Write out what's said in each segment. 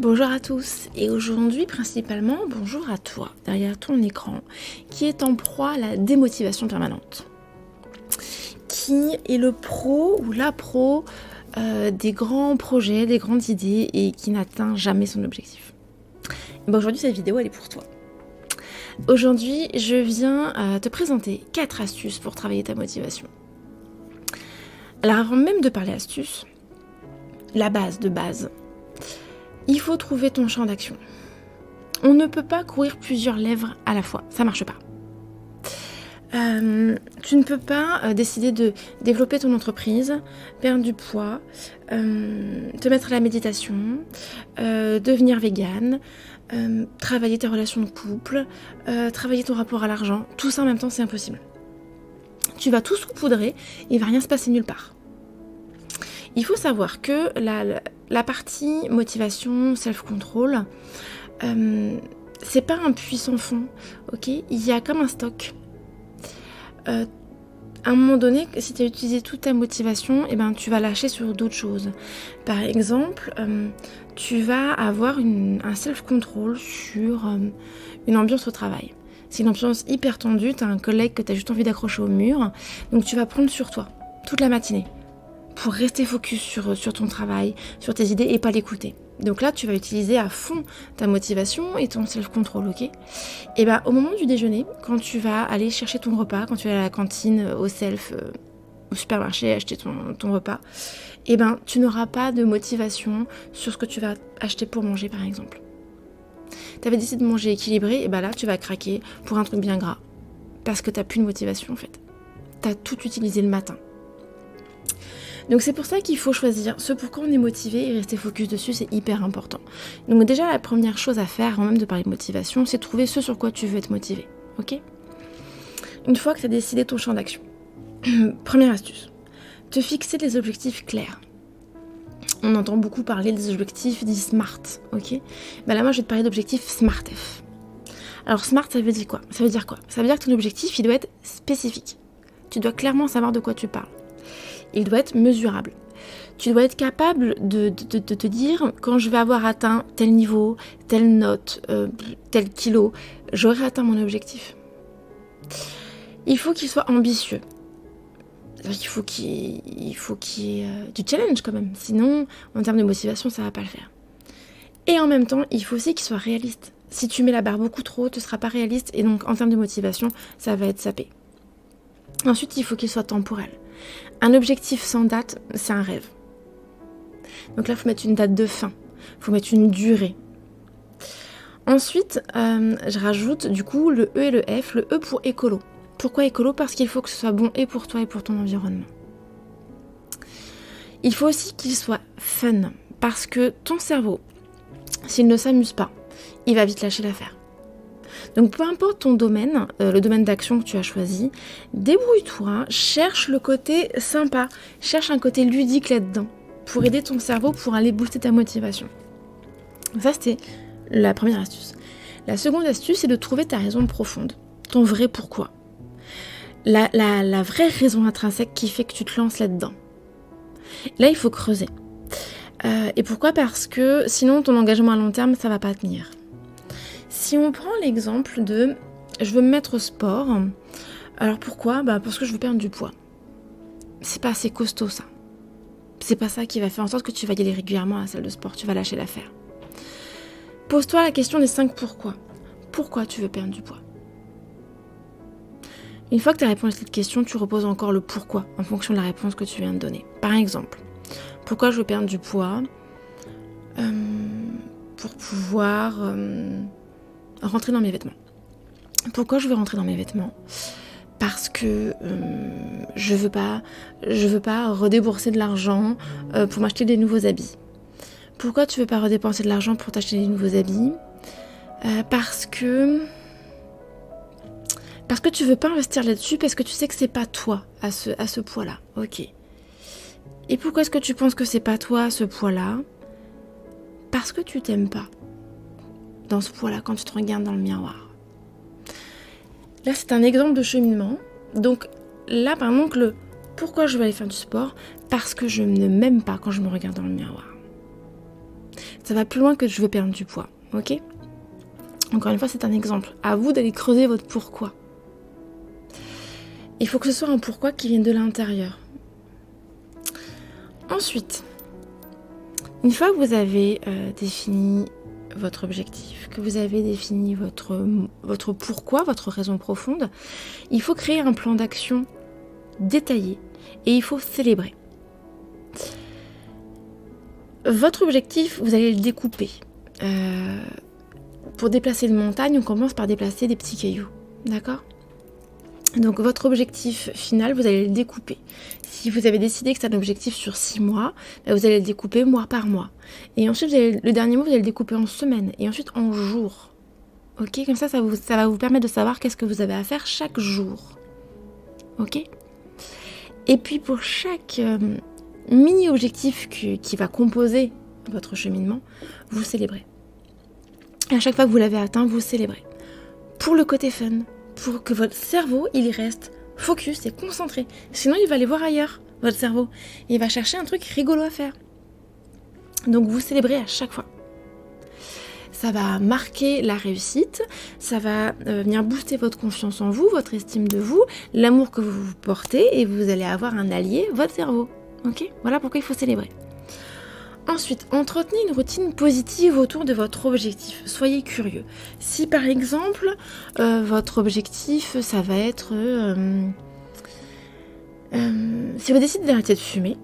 Bonjour à tous et aujourd'hui principalement bonjour à toi derrière ton écran qui est en proie à la démotivation permanente, qui est le pro ou la pro des grands projets, des grandes idées et qui n'atteint jamais son objectif. Aujourd'hui cette vidéo elle est pour toi. Aujourd'hui je viens te présenter 4 astuces pour travailler ta motivation. Alors avant même de parler astuces, la base de base, il faut trouver ton champ d'action. On ne peut pas courir plusieurs lèvres à la fois, ça marche pas. Tu ne peux pas décider de développer ton entreprise, perdre du poids, te mettre à la méditation, devenir végane, travailler tes relations de couple, travailler ton rapport à l'argent, tout ça en même temps c'est impossible. Tu vas tout saupoudrer, il va rien se passer nulle part. Il faut savoir que la partie motivation, self-control, c'est pas un puits sans fond, ok ? Il y a comme un stock. À un moment donné, si tu as utilisé toute ta motivation, eh ben, tu vas lâcher sur d'autres choses. Par exemple, tu vas avoir un self-control sur une ambiance au travail. C'est une ambiance hyper tendue, tu as un collègue que tu as juste envie d'accrocher au mur, donc tu vas prendre sur toi toute la matinée pour rester focus sur ton travail, sur tes idées et pas l'écouter. Donc là, tu vas utiliser à fond ta motivation et ton self-control, ok ? Et bien, au moment du déjeuner, quand tu vas aller chercher ton repas, quand tu vas à la cantine, au au supermarché, acheter ton repas, et ben, tu n'auras pas de motivation sur ce que tu vas acheter pour manger, par exemple. Tu avais décidé de manger équilibré, et ben là, tu vas craquer pour un truc bien gras. Parce que tu n'as plus de motivation, en fait. Tu as tout utilisé le matin. Donc c'est pour ça qu'il faut choisir ce pour quoi on est motivé et rester focus dessus, c'est hyper important. Donc déjà la première chose à faire avant même de parler de motivation, c'est de trouver ce sur quoi tu veux être motivé, ok ? Une fois que tu as décidé ton champ d'action, première astuce, te fixer des objectifs clairs. On entend beaucoup parler des objectifs dits SMART, ok ? Ben là moi je vais te parler d'objectifs SMART-F. Alors SMART ça veut dire quoi ? Ça veut dire que ton objectif il doit être spécifique. Tu dois clairement savoir de quoi tu parles. Il doit être mesurable. Tu dois être capable de te dire, quand je vais avoir atteint tel niveau, telle note, tel kilo, j'aurai atteint mon objectif. Il faut qu'il soit ambitieux. Il faut qu'il y ait du challenge quand même. Sinon, en termes de motivation, ça ne va pas le faire. Et en même temps, il faut aussi qu'il soit réaliste. Si tu mets la barre beaucoup trop haut, tu ne seras pas réaliste. Et donc, en termes de motivation, ça va être sapé. Ensuite, il faut qu'il soit temporel. Un objectif sans date, c'est un rêve. Donc là, il faut mettre une date de fin. Il faut mettre une durée. Ensuite, je rajoute du coup le E et le F. Le E pour écolo. Pourquoi écolo ? Parce qu'il faut que ce soit bon et pour toi et pour ton environnement. Il faut aussi qu'il soit fun. Parce que ton cerveau, s'il ne s'amuse pas, il va vite lâcher l'affaire. Donc peu importe ton domaine, le domaine d'action que tu as choisi, débrouille-toi, cherche le côté sympa, cherche un côté ludique là-dedans, pour aider ton cerveau, pour aller booster ta motivation. Ça c'était la première astuce. La seconde astuce, c'est de trouver ta raison profonde, ton vrai pourquoi. La vraie raison intrinsèque qui fait que tu te lances là-dedans. Là il faut creuser. Et pourquoi ? Parce que sinon ton engagement à long terme, ça va pas tenir. Si on prend l'exemple de je veux me mettre au sport, alors pourquoi ? Parce que je veux perdre du poids. C'est pas assez costaud ça. C'est pas ça qui va faire en sorte que tu vas y aller régulièrement à la salle de sport, tu vas lâcher l'affaire. Pose-toi la question des 5 pourquoi. Pourquoi tu veux perdre du poids ? Une fois que tu as répondu à cette question, tu reposes encore le pourquoi en fonction de la réponse que tu viens de donner. Par exemple, pourquoi je veux perdre du poids ? Pour pouvoir rentrer dans mes vêtements. Pourquoi je veux rentrer dans mes vêtements ? Parce que je veux pas redébourser de l'argent pour m'acheter des nouveaux habits. Pourquoi tu veux pas redépenser de l'argent pour t'acheter des nouveaux habits ? Parce que tu veux pas investir là-dessus, parce que tu sais que c'est pas toi à ce poids-là. Ok. Et pourquoi est-ce que tu penses que c'est pas toi à ce poids-là ? Parce que tu t'aimes pas dans ce poids-là quand tu te regardes dans le miroir. Là, c'est un exemple de cheminement. Donc là, par exemple, pourquoi je vais aller faire du sport ? Parce que je ne m'aime pas quand je me regarde dans le miroir. Ça va plus loin que je veux perdre du poids, ok? Encore une fois, c'est un exemple. À vous d'aller creuser votre pourquoi. Il faut que ce soit un pourquoi qui vienne de l'intérieur. Ensuite, une fois que vous avez défini votre objectif, que vous avez défini votre pourquoi, votre raison profonde, il faut créer un plan d'action détaillé et il faut célébrer. Votre objectif, vous allez le découper. Pour déplacer une montagne, on commence par déplacer des petits cailloux, d'accord ? Donc votre objectif final, vous allez le découper. Si vous avez décidé que c'est un objectif sur 6 mois, vous allez le découper mois par mois. Et ensuite, le dernier mois, vous allez le découper en semaines et ensuite en jours. Ok, comme ça va vous permettre de savoir qu'est-ce que vous avez à faire chaque jour. Ok ? Et puis pour chaque mini-objectif qui va composer votre cheminement, vous célébrez. Et à chaque fois que vous l'avez atteint, vous célébrez. Pour le côté fun, pour que votre cerveau, il reste focus et concentré. Sinon, il va aller voir ailleurs, votre cerveau. Il va chercher un truc rigolo à faire. Donc, vous célébrez à chaque fois. Ça va marquer la réussite, ça va venir booster votre confiance en vous, votre estime de vous, l'amour que vous vous portez, et vous allez avoir un allié, votre cerveau. Ok ? Voilà pourquoi il faut célébrer. Ensuite, entretenez une routine positive autour de votre objectif. Soyez curieux. Si par exemple, votre objectif, ça va être... si vous décidez d'arrêter de fumer,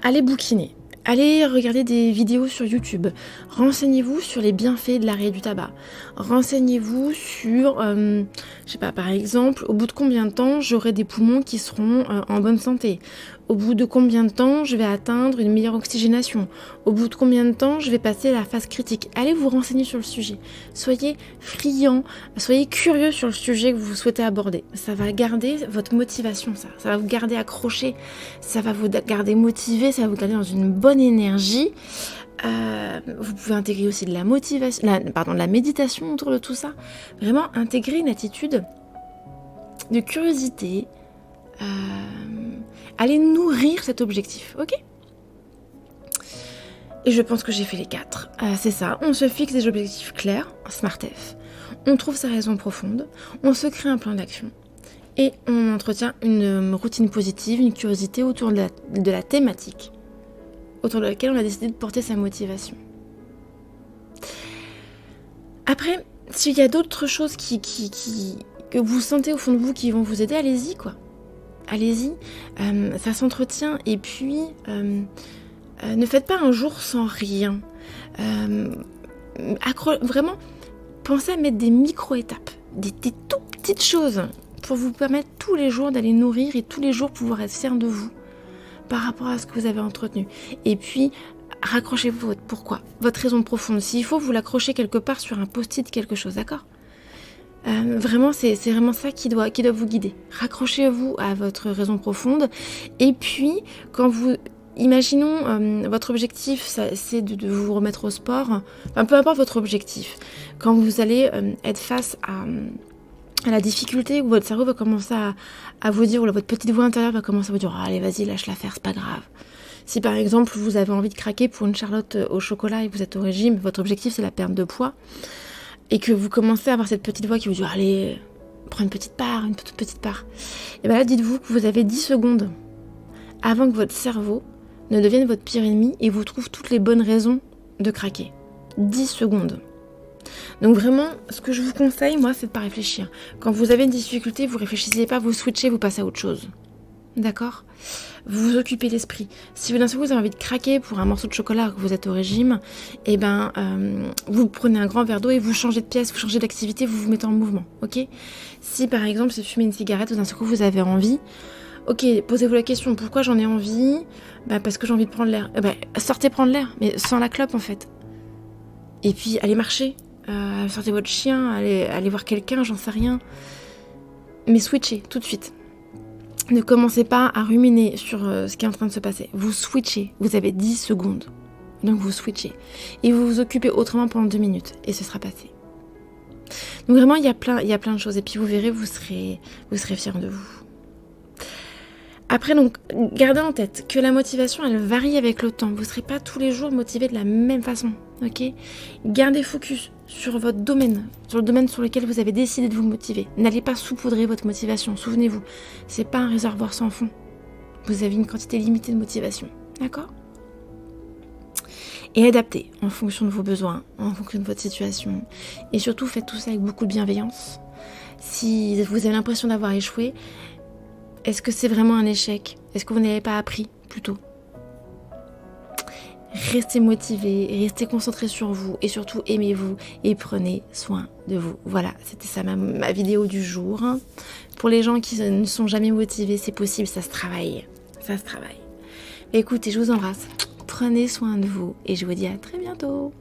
allez bouquiner. Allez regarder des vidéos sur YouTube. Renseignez-vous sur les bienfaits de l'arrêt du tabac. Renseignez-vous sur, par exemple, au bout de combien de temps j'aurai des poumons qui seront en bonne santé. Au bout de combien de temps je vais atteindre une meilleure oxygénation. Au bout de combien de temps je vais passer à la phase critique. Allez vous renseigner sur le sujet. Soyez friand, soyez curieux sur le sujet que vous souhaitez aborder. Ça va garder votre motivation, ça va vous garder accroché, ça va vous garder motivé, ça va vous garder dans une bonne énergie. Vous pouvez intégrer aussi de la motivation, la méditation autour de tout ça. Vraiment intégrer une attitude de curiosité. Allez nourrir cet objectif, ok ? Et je pense que j'ai fait les 4. C'est ça, on se fixe des objectifs clairs, SmartF. On trouve sa raison profonde, on se crée un plan d'action. Et on entretient une routine positive, une curiosité autour de la thématique autour de laquelle on a décidé de porter sa motivation. Après, s'il y a d'autres choses que vous sentez au fond de vous qui vont vous aider, allez-y quoi. Allez-y, ça s'entretient. Et puis, ne faites pas un jour sans rien. Vraiment, pensez à mettre des micro-étapes, des tout petites choses pour vous permettre tous les jours d'aller nourrir et tous les jours pouvoir être fier de vous par rapport à ce que vous avez entretenu. Et puis, raccrochez-vous votre pourquoi, votre raison profonde. S'il faut, vous l'accrochez quelque part sur un post-it, quelque chose, d'accord ? Vraiment, c'est vraiment ça qui doit vous guider. Raccrochez-vous à votre raison profonde. Et puis, quand vous... Imaginons, votre objectif, c'est de vous remettre au sport. Enfin, peu importe votre objectif. Quand vous allez être face à la difficulté, où votre cerveau va commencer à vous dire, ou votre petite voix intérieure va commencer à vous dire « Allez, vas-y, lâche l'affaire, c'est pas grave ». Si par exemple, vous avez envie de craquer pour une Charlotte au chocolat et que vous êtes au régime, votre objectif, c'est la perte de poids, et que vous commencez à avoir cette petite voix qui vous dit « Allez, prends une toute petite part ». Et bien là, dites-vous que vous avez 10 secondes avant que votre cerveau ne devienne votre pire ennemi et vous trouve toutes les bonnes raisons de craquer. 10 secondes. Donc vraiment, ce que je vous conseille, moi, c'est de pas réfléchir. Quand vous avez une difficulté, vous réfléchissez pas, vous switchez, vous passez à autre chose. D'accord ? Vous vous occupez l'esprit. Si d'un seul coup vous avez envie de craquer pour un morceau de chocolat que vous êtes au régime, vous prenez un grand verre d'eau et vous changez de pièce, vous changez d'activité, vous vous mettez en mouvement. Ok ? Si par exemple c'est fumer une cigarette, d'un seul coup vous avez envie, ok, posez-vous la question, pourquoi j'en ai envie ? Parce que j'ai envie de prendre l'air. Sortez prendre l'air, mais sans la clope en fait. Et puis allez marcher, sortez votre chien, allez voir quelqu'un, j'en sais rien. Mais switchez tout de suite. Ne commencez pas à ruminer sur ce qui est en train de se passer. Vous switchez, vous avez 10 secondes. Donc vous switchez. Et vous vous occupez autrement pendant 2 minutes. Et ce sera passé. Donc vraiment, il y a plein de choses. Et puis vous verrez, vous serez fiers de vous. Après, donc, gardez en tête que la motivation, elle varie avec le temps. Vous ne serez pas tous les jours motivé de la même façon, ok? Gardez focus sur votre domaine, sur le domaine sur lequel vous avez décidé de vous motiver. N'allez pas saupoudrer votre motivation, souvenez-vous. C'est pas un réservoir sans fond. Vous avez une quantité limitée de motivation, d'accord? Et adaptez en fonction de vos besoins, en fonction de votre situation. Et surtout, faites tout ça avec beaucoup de bienveillance. Si vous avez l'impression d'avoir échoué, est-ce que c'est vraiment un échec? Est-ce que vous n'avez pas appris plutôt? Restez motivés, restez concentrés sur vous et surtout aimez-vous et prenez soin de vous. Voilà, c'était ça ma vidéo du jour. Pour les gens qui ne sont jamais motivés, c'est possible, ça se travaille. Ça se travaille. Écoutez, je vous embrasse. Prenez soin de vous et je vous dis à très bientôt.